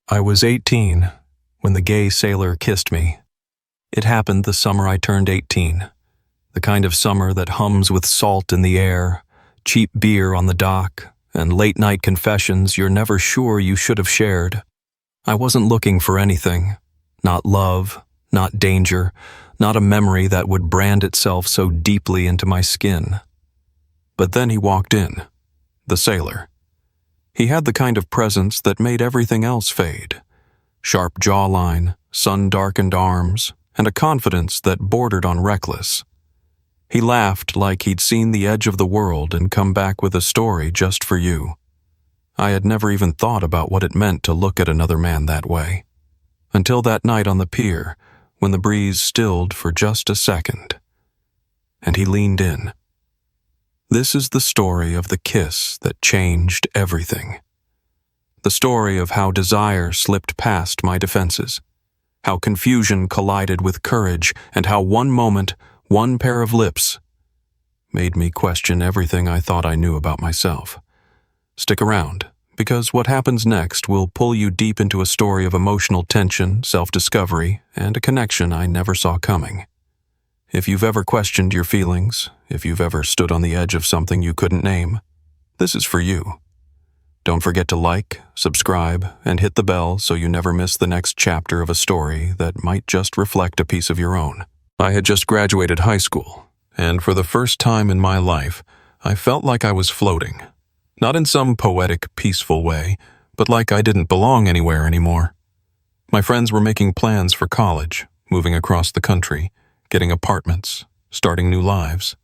I was 18 when the gay sailor kissed me. It happened the summer I turned 18, the kind of summer that hums with salt in the air, cheap beer on the dock, and late-night confessions you're never sure you should have shared. I wasn't looking for anything, not love, not danger, not a memory that would brand itself so deeply into my skin. But then he walked in, the sailor. He had the kind of presence that made everything else fade. Sharp jawline, sun-darkened arms, and a confidence that bordered on reckless. He laughed like he'd seen the edge of the world and come back with a story just for you. I had never even thought about what it meant to look at another man that way. Until that night on the pier, when the breeze stilled for just a second. And he leaned in. This is the story of the kiss that changed everything. The story of how desire slipped past my defenses, how confusion collided with courage, and how one moment, one pair of lips, made me question everything I thought I knew about myself. Stick around, because what happens next will pull you deep into a story of emotional tension, self-discovery, and a connection I never saw coming. If you've ever questioned your feelings, if you've ever stood on the edge of something you couldn't name, this is for you. Don't forget to like, subscribe, and hit the bell so you never miss the next chapter of a story that might just reflect a piece of your own. I had just graduated high school, and for the first time in my life, I felt like I was floating. Not in some poetic, peaceful way, but like I didn't belong anywhere anymore. My friends were making plans for college, moving across the country, getting apartments, starting new lives.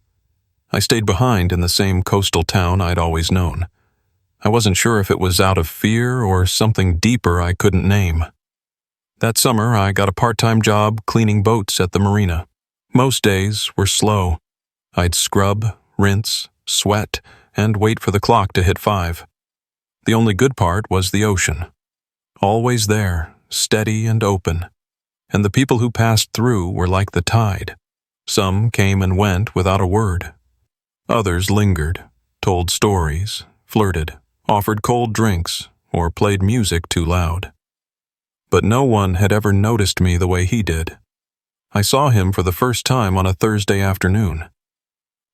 I stayed behind in the same coastal town I'd always known. I wasn't sure if it was out of fear or something deeper I couldn't name. That summer, I got a part-time job cleaning boats at the marina. Most days were slow. I'd scrub, rinse, sweat, and wait for the clock to hit 5. The only good part was the ocean. Always there, steady and open. And the people who passed through were like the tide. Some came and went without a word. Others lingered, told stories, flirted, offered cold drinks, or played music too loud. But no one had ever noticed me the way he did. I saw him for the first time on a Thursday afternoon.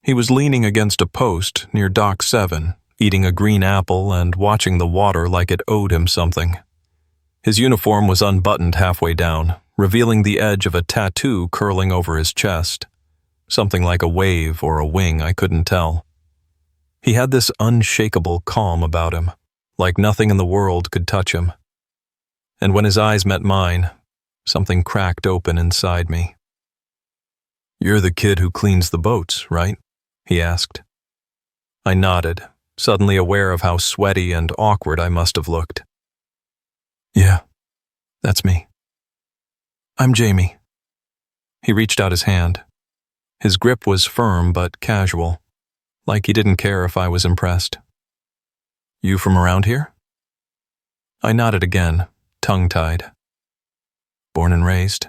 He was leaning against a post near Dock 7, eating a green apple and watching the water like it owed him something. His uniform was unbuttoned halfway down, revealing the edge of a tattoo curling over his chest. Something like a wave or a wing, I couldn't tell. He had this unshakable calm about him, like nothing in the world could touch him. And when his eyes met mine, something cracked open inside me. "You're the kid who cleans the boats, right?" he asked. I nodded, suddenly aware of how sweaty and awkward I must have looked. "Yeah, that's me. I'm Jamie." He reached out his hand. His grip was firm but casual, like he didn't care if I was impressed. "You from around here?" I nodded again, tongue-tied. "Born and raised?"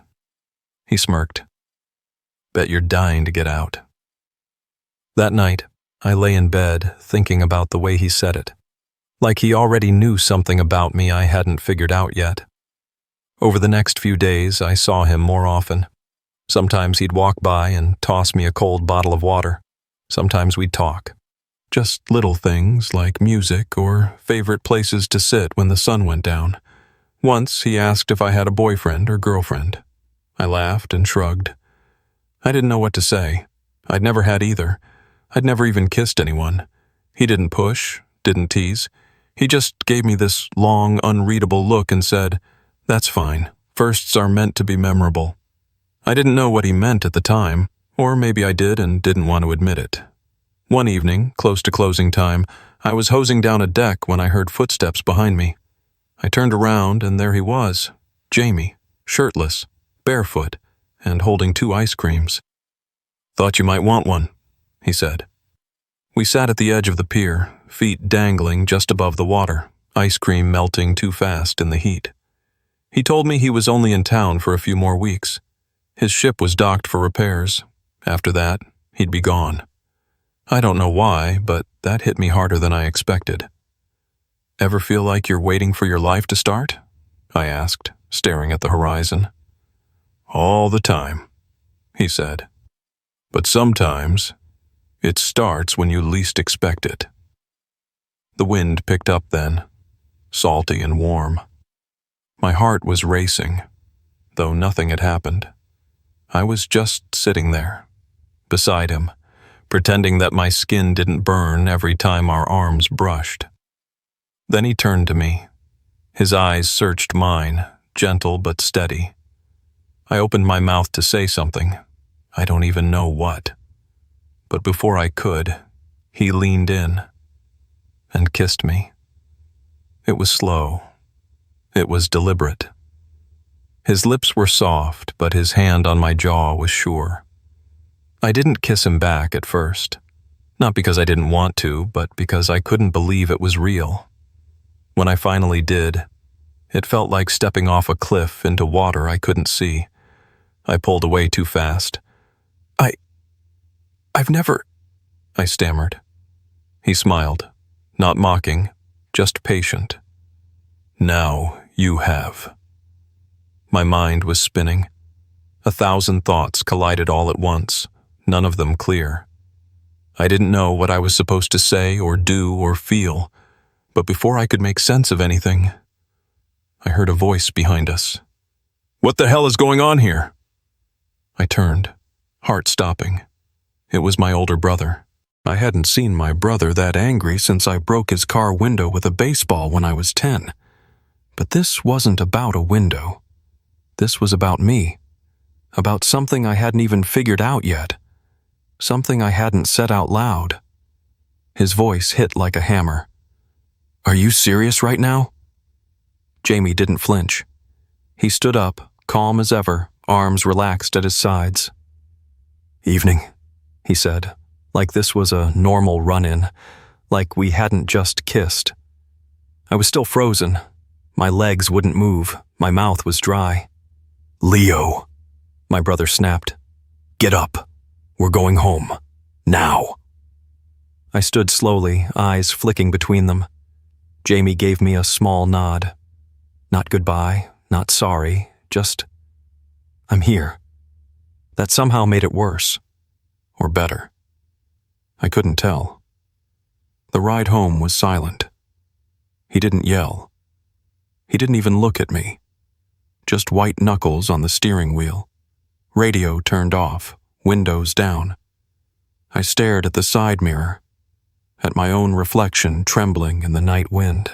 He smirked. "Bet you're dying to get out." That night, I lay in bed thinking about the way he said it, like he already knew something about me I hadn't figured out yet. Over the next few days, I saw him more often. Sometimes he'd walk by and toss me a cold bottle of water. Sometimes we'd talk. Just little things like music or favorite places to sit when the sun went down. Once he asked if I had a boyfriend or girlfriend. I laughed and shrugged. I didn't know what to say. I'd never had either. I'd never even kissed anyone. He didn't push, didn't tease. He just gave me this long, unreadable look and said, "That's fine. Firsts are meant to be memorable." I didn't know what he meant at the time, or maybe I did and didn't want to admit it. One evening, close to closing time, I was hosing down a deck when I heard footsteps behind me. I turned around and there he was, Jamie, shirtless, barefoot, and holding 2 ice creams. "Thought you might want one," he said. We sat at the edge of the pier, feet dangling just above the water, ice cream melting too fast in the heat. He told me he was only in town for a few more weeks. His ship was docked for repairs. After that, he'd be gone. I don't know why, but that hit me harder than I expected. "Ever feel like you're waiting for your life to start?" I asked, staring at the horizon. All the time, he said. But sometimes, it starts when you least expect it. The wind picked up then, salty and warm. My heart was racing, though nothing had happened. I was just sitting there, beside him, pretending that my skin didn't burn every time our arms brushed. Then he turned to me. His eyes searched mine, gentle but steady. I opened my mouth to say something. I don't even know what. But before I could, he leaned in and kissed me. It was slow. It was deliberate. His lips were soft, but his hand on my jaw was sure. I didn't kiss him back at first. Not because I didn't want to, but because I couldn't believe it was real. When I finally did, it felt like stepping off a cliff into water I couldn't see. I pulled away too fast. I've never... I stammered. He smiled, not mocking, just patient. Now you have. My mind was spinning. 1,000 thoughts collided all at once, none of them clear. I didn't know what I was supposed to say or do or feel, but before I could make sense of anything, I heard a voice behind us. What the hell is going on here? I turned, heart stopping. It was my older brother. I hadn't seen my brother that angry since I broke his car window with a baseball when I was 10. But this wasn't about a window. This was about me. About something I hadn't even figured out yet. Something I hadn't said out loud. His voice hit like a hammer. Are you serious right now? Jamie didn't flinch. He stood up, calm as ever, arms relaxed at his sides. Evening, he said, like this was a normal run-in, like we hadn't just kissed. I was still frozen. My legs wouldn't move. My mouth was dry. Leo, my brother snapped. Get up. We're going home. Now. I stood slowly, eyes flicking between them. Jamie gave me a small nod. Not goodbye, not sorry, just, I'm here. That somehow made it worse. Or better. I couldn't tell. The ride home was silent. He didn't yell. He didn't even look at me. Just white knuckles on the steering wheel. Radio turned off, windows down. I stared at the side mirror, at my own reflection trembling in the night wind.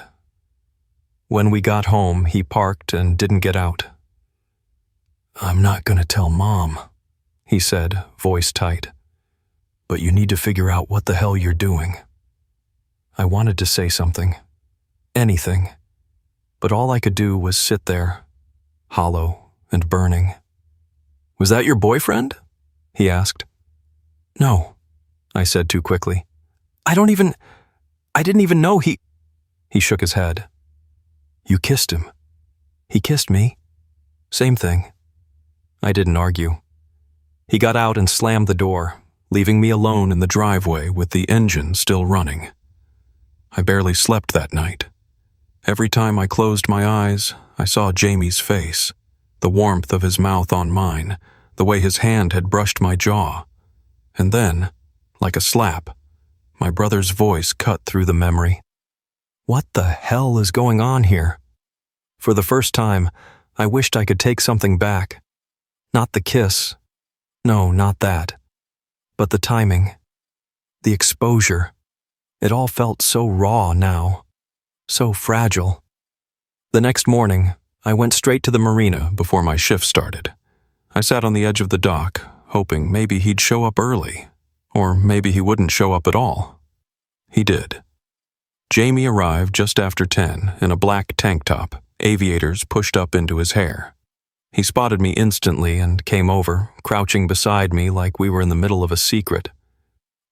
When we got home, he parked and didn't get out. I'm not going to tell Mom, he said, voice tight. But you need to figure out what the hell you're doing. I wanted to say something. Anything. But all I could do was sit there, hollow and burning. Was that your boyfriend? He asked. No, I said too quickly. I didn't even know he shook his head. You kissed him. He kissed me. Same thing. I didn't argue. He got out and slammed the door, leaving me alone in the driveway with the engine still running. I barely slept that night. Every time I closed my eyes, I saw Jamie's face, the warmth of his mouth on mine, the way his hand had brushed my jaw. And then, like a slap, my brother's voice cut through the memory. What the hell is going on here? For the first time, I wished I could take something back. Not the kiss. No, not that. But the timing. The exposure. It all felt so raw now. So fragile. The next morning, I went straight to the marina before my shift started. I sat on the edge of the dock, hoping maybe he'd show up early, or maybe he wouldn't show up at all. He did. Jamie arrived just after 10 in a black tank top, aviators pushed up into his hair. He spotted me instantly and came over, crouching beside me like we were in the middle of a secret.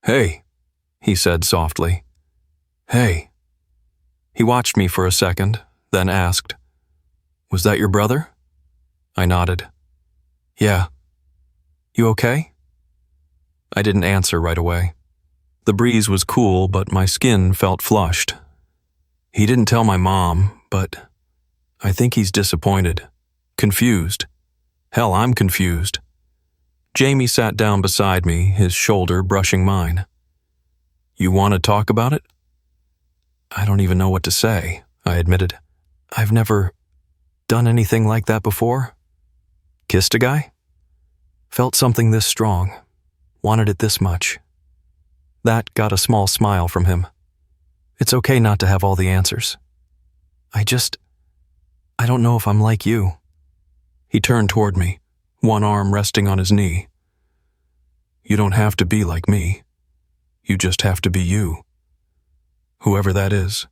Hey, he said softly. Hey. He watched me for a second, then asked, Was that your brother? I nodded. Yeah. You okay? I didn't answer right away. The breeze was cool, but my skin felt flushed. He didn't tell my mom, but I think he's disappointed. Confused. Hell, I'm confused. Jamie sat down beside me, his shoulder brushing mine. You want to talk about it? I don't even know what to say, I admitted. I've never done anything like that before. Kissed a guy? Felt something this strong. Wanted it this much. That got a small smile from him. It's okay not to have all the answers. I don't know if I'm like you. He turned toward me, one arm resting on his knee. You don't have to be like me. You just have to be you. Whoever that is.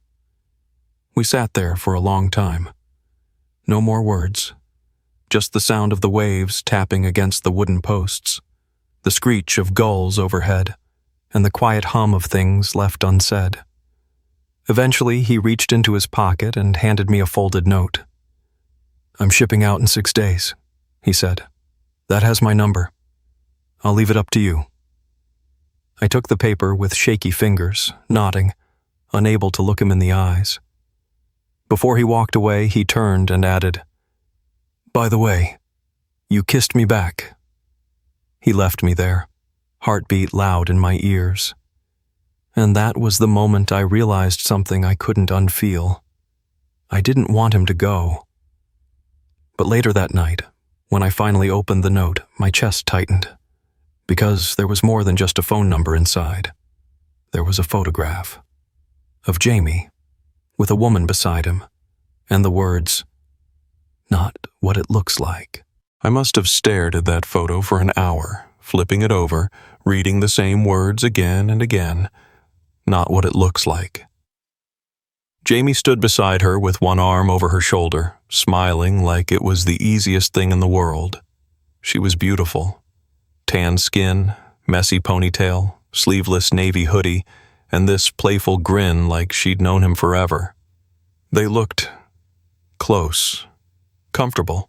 We sat there for a long time. No more words. Just the sound of the waves tapping against the wooden posts, the screech of gulls overhead, and the quiet hum of things left unsaid. Eventually, he reached into his pocket and handed me a folded note. I'm shipping out in 6 days, he said. That has my number. I'll leave it up to you. I took the paper with shaky fingers, nodding, unable to look him in the eyes. Before he walked away, he turned and added, By the way, you kissed me back. He left me there, heartbeat loud in my ears. And that was the moment I realized something I couldn't unfeel. I didn't want him to go. But later that night, when I finally opened the note, my chest tightened. Because there was more than just a phone number inside. There was a photograph of Jamie, with a woman beside him, and the words, Not what it looks like. I must have stared at that photo for an hour, flipping it over, reading the same words again and again. Not what it looks like. Jamie stood beside her with one arm over her shoulder, smiling like it was the easiest thing in the world. She was beautiful. Tan skin, messy ponytail, sleeveless navy hoodie, and this playful grin like she'd known him forever. They looked close, comfortable.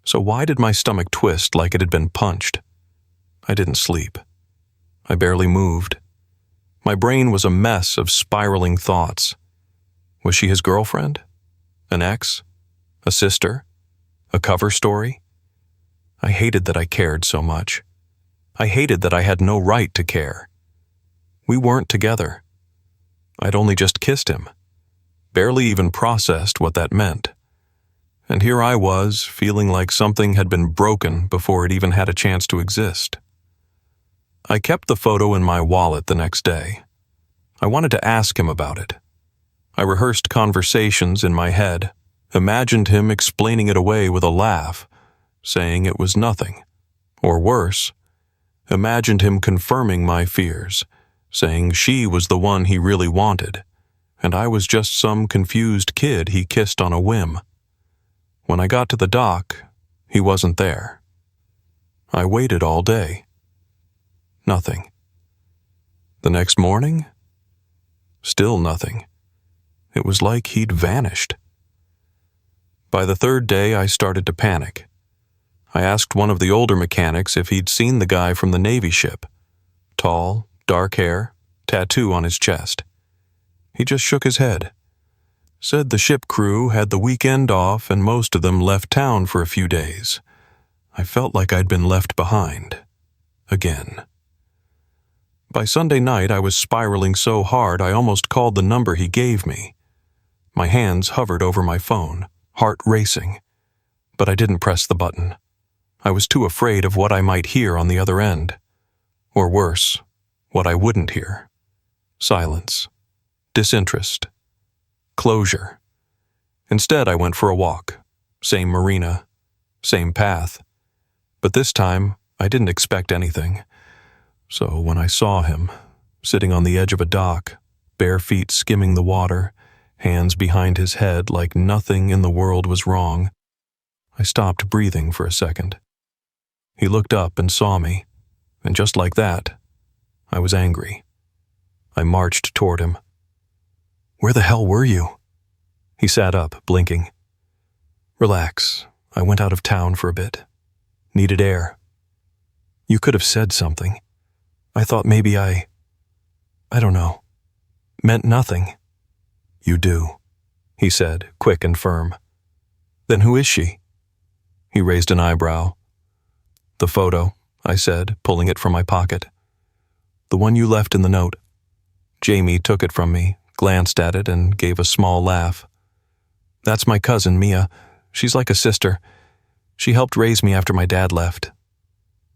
So why did my stomach twist like it had been punched? I didn't sleep. I barely moved. My brain was a mess of spiraling thoughts. Was she his girlfriend? An ex? A sister? A cover story? I hated that I cared so much. I hated that I had no right to care. We weren't together. I'd only just kissed him. Barely even processed what that meant. And here I was, feeling like something had been broken before it even had a chance to exist. I kept the photo in my wallet the next day. I wanted to ask him about it. I rehearsed conversations in my head, imagined him explaining it away with a laugh, saying it was nothing. Or worse, imagined him confirming my fears, saying she was the one he really wanted, and I was just some confused kid he kissed on a whim. When I got to the dock, he wasn't there. I waited all day. Nothing. The next morning? Still nothing. It was like he'd vanished. By the third day, I started to panic. I asked one of the older mechanics if he'd seen the guy from the Navy ship. Tall, dark hair, tattoo on his chest. He just shook his head. Said the ship crew had the weekend off and most of them left town for a few days. I felt like I'd been left behind. Again. By Sunday night, I was spiraling so hard I almost called the number he gave me. My hands hovered over my phone, heart racing. But I didn't press the button. I was too afraid of what I might hear on the other end. Or worse, what I wouldn't hear. Silence. Disinterest. Closure. Instead, I went for a walk. Same marina. Same path. But this time, I didn't expect anything. So when I saw him, sitting on the edge of a dock, bare feet skimming the water, hands behind his head like nothing in the world was wrong, I stopped breathing for a second. He looked up and saw me, and just like that, I was angry. I marched toward him. "Where the hell were you?" He sat up, blinking. "Relax. I went out of town for a bit. Needed air. You could have said something. I thought maybe I don't know. Meant nothing." "You do. he said, quick and firm. Then who is she? He raised an eyebrow. The photo, I said, pulling it from my pocket. The one you left in the note. Jamie took it from me, glanced at it, and gave a small laugh. That's my cousin, Mia. She's like a sister. She helped raise me after my dad left.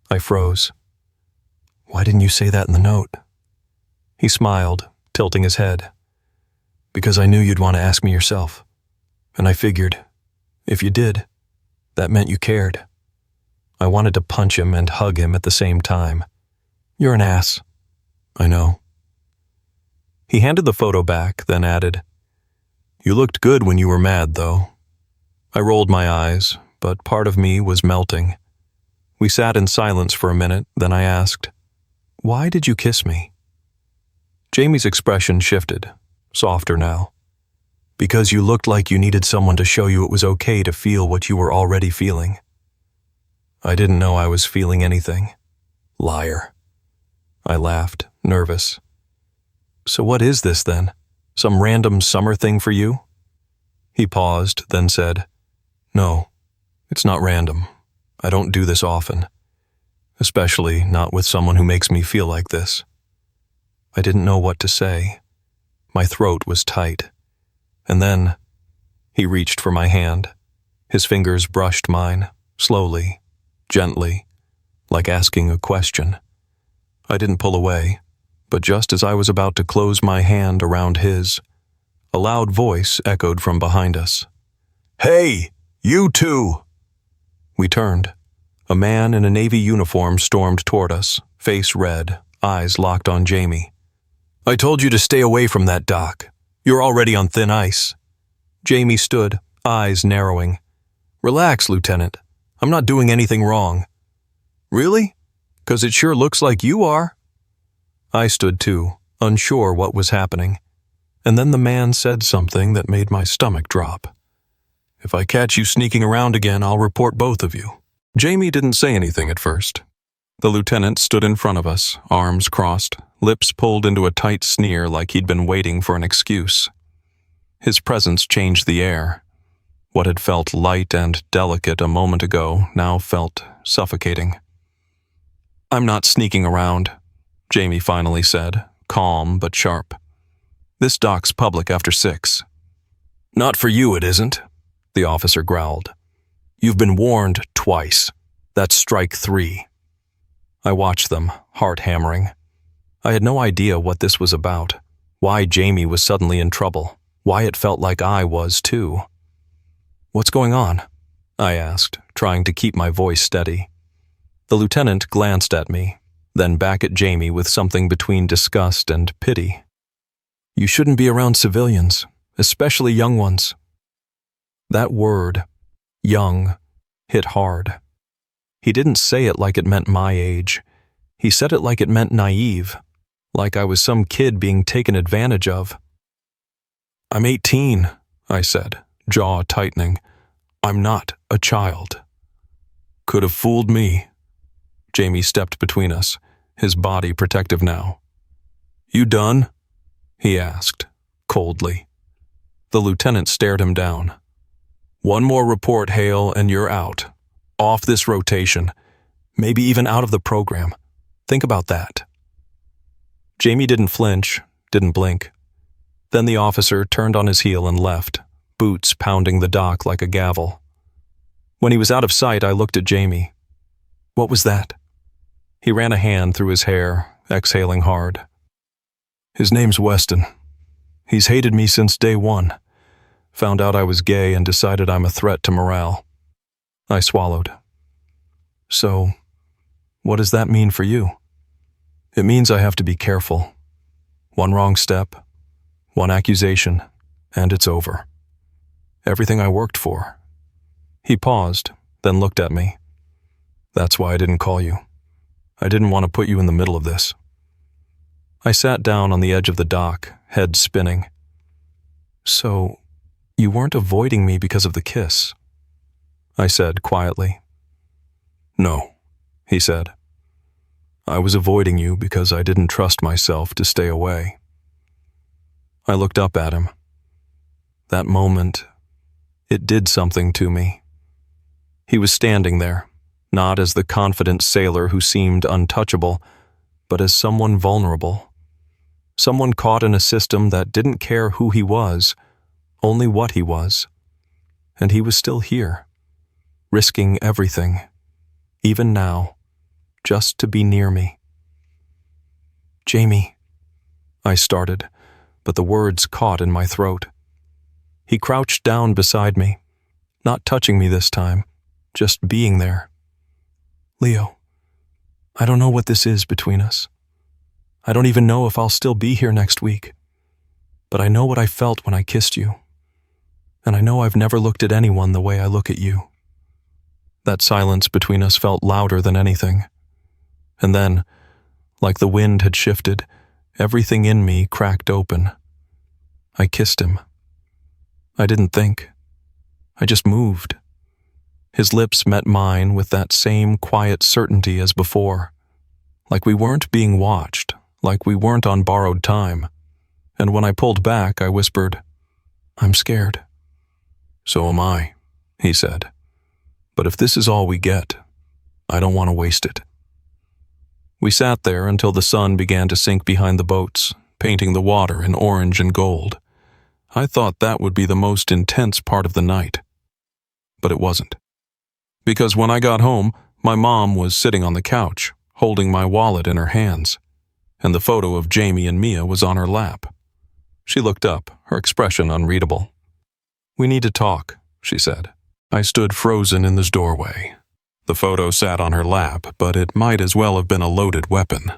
I froze. Why didn't you say that in the note? He smiled, tilting his head. Because I knew you'd want to ask me yourself. And I figured, if you did, that meant you cared. I wanted to punch him and hug him at the same time. You're an ass. I know. He handed the photo back, then added, You looked good when you were mad, though. I rolled my eyes, but part of me was melting. We sat in silence for a minute, then I asked, Why did you kiss me? Jamie's expression shifted, softer now. Because you looked like you needed someone to show you it was okay to feel what you were already feeling. I didn't know I was feeling anything. Liar. I laughed, nervous. So what is this then? Some random summer thing for you? He paused, then said, No, it's not random. I don't do this often. Especially not with someone who makes me feel like this. I didn't know what to say. My throat was tight. And then, he reached for my hand. His fingers brushed mine, slowly, gently, like asking a question. I didn't pull away, but just as I was about to close my hand around his, a loud voice echoed from behind us. Hey, you two! We turned. A man in a Navy uniform stormed toward us, face red, eyes locked on Jamie. I told you to stay away from that dock. You're already on thin ice. Jamie stood, eyes narrowing. Relax, Lieutenant. I'm not doing anything wrong. Really? 'Cause it sure looks like you are. I stood too, unsure what was happening. And then the man said something that made my stomach drop. If I catch you sneaking around again, I'll report both of you. Jamie didn't say anything at first. The lieutenant stood in front of us, arms crossed, lips pulled into a tight sneer like he'd been waiting for an excuse. His presence changed the air. What had felt light and delicate a moment ago now felt suffocating. I'm not sneaking around, Jamie finally said, calm but sharp. This dock's public after 6. Not for you, it isn't, the officer growled. You've been warned twice. That's strike 3. I watched them, heart hammering. I had no idea what this was about, why Jamie was suddenly in trouble, why it felt like I was too. What's going on? I asked, trying to keep my voice steady. The lieutenant glanced at me, then back at Jamie with something between disgust and pity. You shouldn't be around civilians, especially young ones. That word, young, hit hard. He didn't say it like it meant my age. He said it like it meant naive, like I was some kid being taken advantage of. I'm 18, I said, jaw tightening. I'm not a child. Could have fooled me. Jamie stepped between us, his body protective now. You done? He asked, coldly. The lieutenant stared him down. One more report, Hale, and you're out. Off this rotation. Maybe even out of the program. Think about that. Jamie didn't flinch, didn't blink. Then the officer turned on his heel and left, boots pounding the dock like a gavel. When he was out of sight, I looked at Jamie. What was that? He ran a hand through his hair, exhaling hard. His name's Weston. He's hated me since day 1. Found out I was gay and decided I'm a threat to morale. I swallowed. So, what does that mean for you? It means I have to be careful. One wrong step, one accusation, and it's over. Everything I worked for. He paused, then looked at me. That's why I didn't call you. I didn't want to put you in the middle of this. I sat down on the edge of the dock, head spinning. So, you weren't avoiding me because of the kiss? I said quietly. No, he said. I was avoiding you because I didn't trust myself to stay away. I looked up at him. That moment, it did something to me. He was standing there, not as the confident sailor who seemed untouchable, but as someone vulnerable. Someone caught in a system that didn't care who he was, only what he was. And he was still here, risking everything, even now, just to be near me. "Jamie," I started, but the words caught in my throat. He crouched down beside me, not touching me this time, just being there. "Leo, I don't know what this is between us. I don't even know if I'll still be here next week. But I know what I felt when I kissed you. And I know I've never looked at anyone the way I look at you." That silence between us felt louder than anything. And then, like the wind had shifted, everything in me cracked open. I kissed him. I didn't think. I just moved. His lips met mine with that same quiet certainty as before. Like we weren't being watched, like we weren't on borrowed time. And when I pulled back, I whispered, "I'm scared." "So am I," he said. "But if this is all we get, I don't want to waste it." We sat there until the sun began to sink behind the boats, painting the water in orange and gold. I thought that would be the most intense part of the night. But it wasn't. Because when I got home, my mom was sitting on the couch, holding my wallet in her hands, and the photo of Jamie and Mia was on her lap. She looked up, her expression unreadable. "We need to talk," she said. I stood frozen in this doorway. The photo sat on her lap, but it might as well have been a loaded weapon.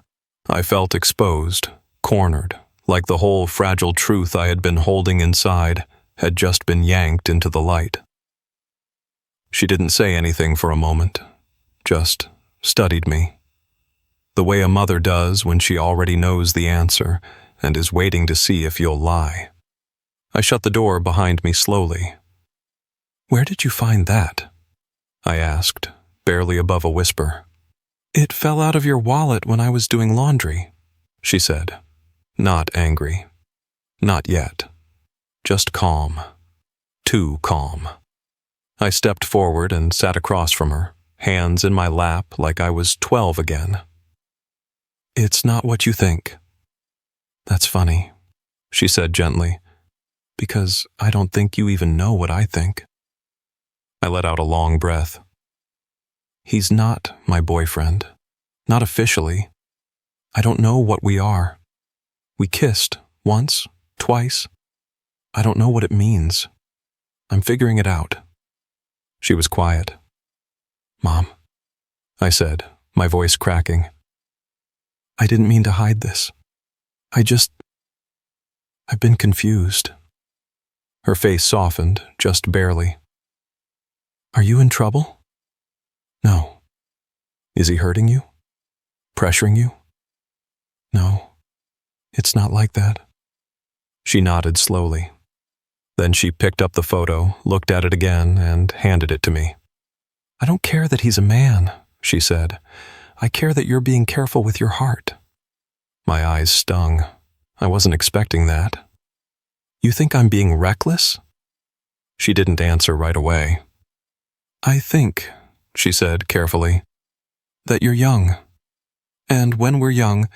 I felt exposed, cornered, like the whole fragile truth I had been holding inside had just been yanked into the light. She didn't say anything for a moment, just studied me. The way a mother does when she already knows the answer and is waiting to see if you'll lie. I shut the door behind me slowly. "Where did you find that?" I asked, barely above a whisper. "It fell out of your wallet when I was doing laundry," she said. Not angry. Not yet. Just calm. Too calm. I stepped forward and sat across from her, hands in my lap like I was 12 again. "It's not what you think." "That's funny," she said gently, "because I don't think you even know what I think." I let out a long breath. "He's not my boyfriend. Not officially. I don't know what we are. We kissed once, twice. I don't know what it means. I'm figuring it out." She was quiet. "Mom," I said, my voice cracking. "I didn't mean to hide this. I've been confused." Her face softened, just barely. "Are you in trouble?" "No." "Is he hurting you? Pressuring you?" "No. It's not like that." She nodded slowly. Then she picked up the photo, looked at it again, and handed it to me. "I don't care that he's a man," she said. "I care that you're being careful with your heart." My eyes stung. I wasn't expecting that. "You think I'm being reckless?" She didn't answer right away. "I think," she said carefully, "that you're young. And when we're young,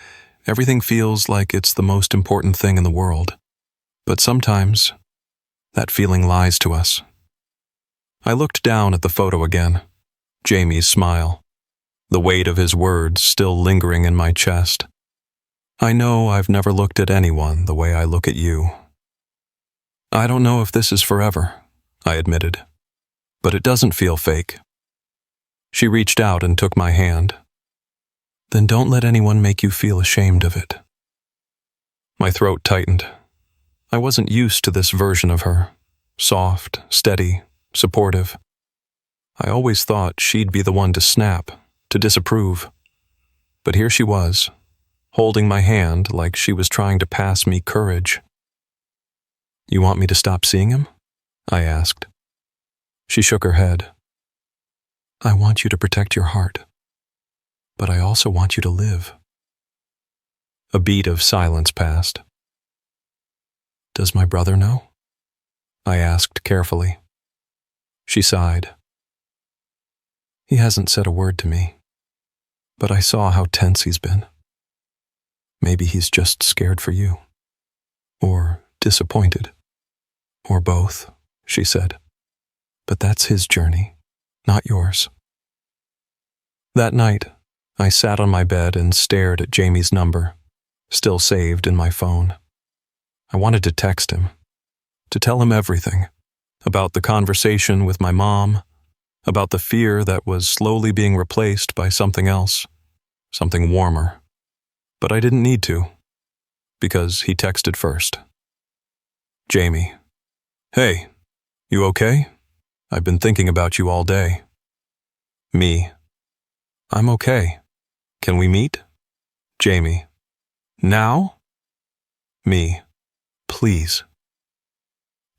everything feels like it's the most important thing in the world. But sometimes, that feeling lies to us." I looked down at the photo again, Jamie's smile, the weight of his words still lingering in my chest. I know I've never looked at anyone the way I look at you. "I don't know if this is forever," I admitted, "but it doesn't feel fake." She reached out and took my hand. "Then don't let anyone make you feel ashamed of it." My throat tightened. I wasn't used to this version of her, soft, steady, supportive. I always thought she'd be the one to snap, to disapprove. But here she was, holding my hand like she was trying to pass me courage. "You want me to stop seeing him?" I asked. She shook her head. "I want you to protect your heart. But I also want you to live." A beat of silence passed. "Does my brother know?" I asked carefully. She sighed. He hasn't said a word to me, but I saw how tense he's been. Maybe he's just scared for you. Or disappointed. Or both, she said. But that's his journey, not yours. That night, I sat on my bed and stared at Jamie's number, still saved in my phone. I wanted to text him, to tell him everything, about the conversation with my mom, about the fear that was slowly being replaced by something else, something warmer. But I didn't need to, because he texted first. Jamie. Hey, you okay? I've been thinking about you all day. Me. I'm okay. Can we meet? Jamie. Now? Me. Please.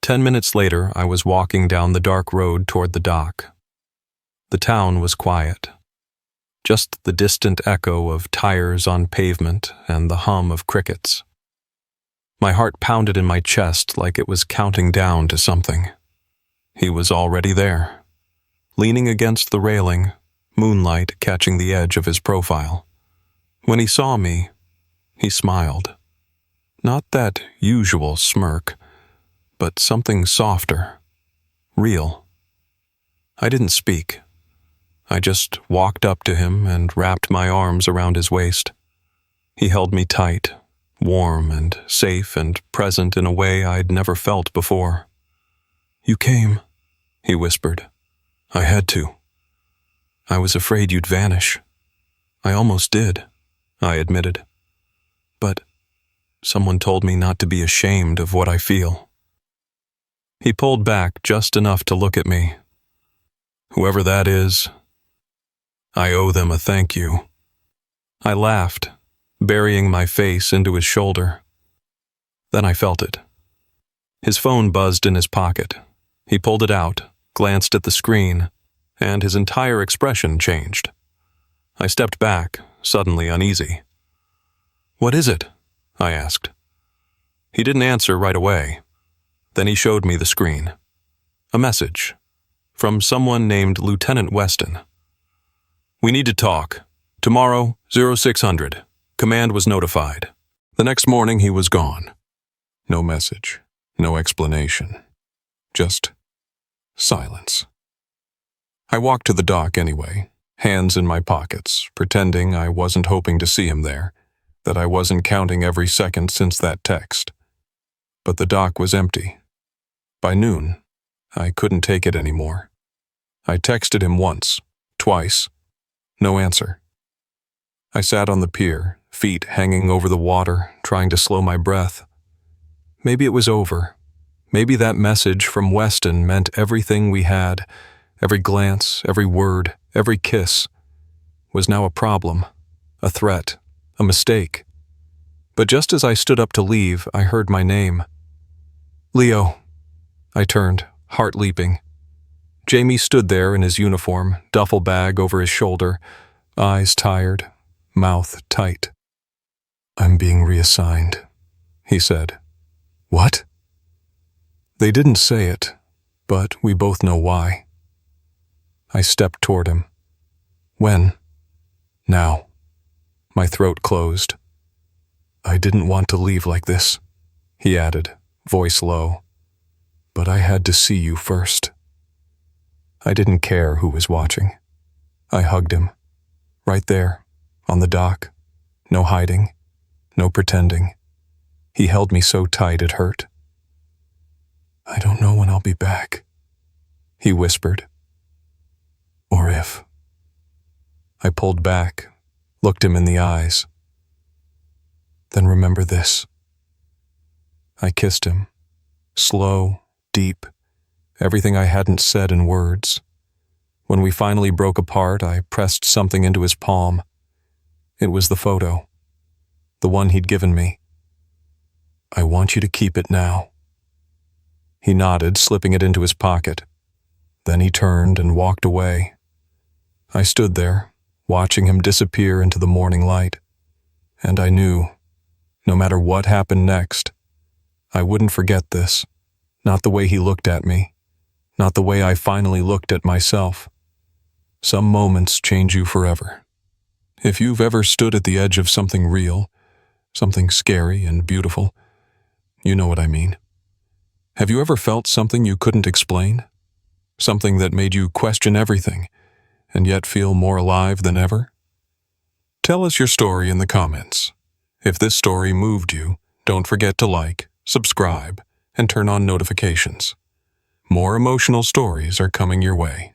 10 minutes later, I was walking down the dark road toward the dock. The town was quiet. Just the distant echo of tires on pavement and the hum of crickets. My heart pounded in my chest like it was counting down to something. He was already there, leaning against the railing, moonlight catching the edge of his profile. When he saw me, he smiled. Not that usual smirk, but something softer, real. I didn't speak. I just walked up to him and wrapped my arms around his waist. He held me tight, warm and safe and present in a way I'd never felt before. You came, he whispered. I had to. I was afraid you'd vanish. I almost did, I admitted. But someone told me not to be ashamed of what I feel. He pulled back just enough to look at me. Whoever that is, I owe them a thank you. I laughed, burying my face into his shoulder. Then I felt it. His phone buzzed in his pocket. He pulled it out, glanced at the screen, and his entire expression changed. I stepped back, suddenly uneasy. What is it? I asked. He didn't answer right away. Then he showed me the screen. A message from someone named Lieutenant Weston. We need to talk. Tomorrow, 0600. Command was notified. The next morning he was gone. No message, no explanation. Just silence. I walked to the dock anyway, hands in my pockets, pretending I wasn't hoping to see him there, that I wasn't counting every second since that text. But the dock was empty. By noon, I couldn't take it anymore. I texted him once, twice. No answer. I sat on the pier, feet hanging over the water, trying to slow my breath. Maybe it was over. Maybe that message from Weston meant everything we had, every glance, every word, every kiss, was now a problem, a threat, a mistake. But just as I stood up to leave, I heard my name. Leo. I turned, heart leaping. Jamie stood there in his uniform, duffel bag over his shoulder, eyes tired, mouth tight. I'm being reassigned, he said. What? They didn't say it, but we both know why. I stepped toward him. When? Now. My throat closed. I didn't want to leave like this, he added, voice low. But I had to see you first. I didn't care who was watching. I hugged him. Right there, on the dock. No hiding, no pretending. He held me so tight it hurt. I don't know when I'll be back, he whispered. Or if. I pulled back, looked him in the eyes. Then remember this. I kissed him, slow, deep, everything I hadn't said in words. When we finally broke apart, I pressed something into his palm. It was the photo, the one he'd given me. I want you to keep it now. He nodded, slipping it into his pocket. Then he turned and walked away. I stood there, watching him disappear into the morning light. And I knew, no matter what happened next, I wouldn't forget this, Not the way he looked at me. Not the way I finally looked at myself. Some moments change you forever. If you've ever stood at the edge of something real, something scary and beautiful, you know what I mean. Have you ever felt something you couldn't explain? Something that made you question everything, and yet feel more alive than ever? Tell us your story in the comments. If this story moved you, don't forget to like, subscribe, and turn on notifications. More emotional stories are coming your way.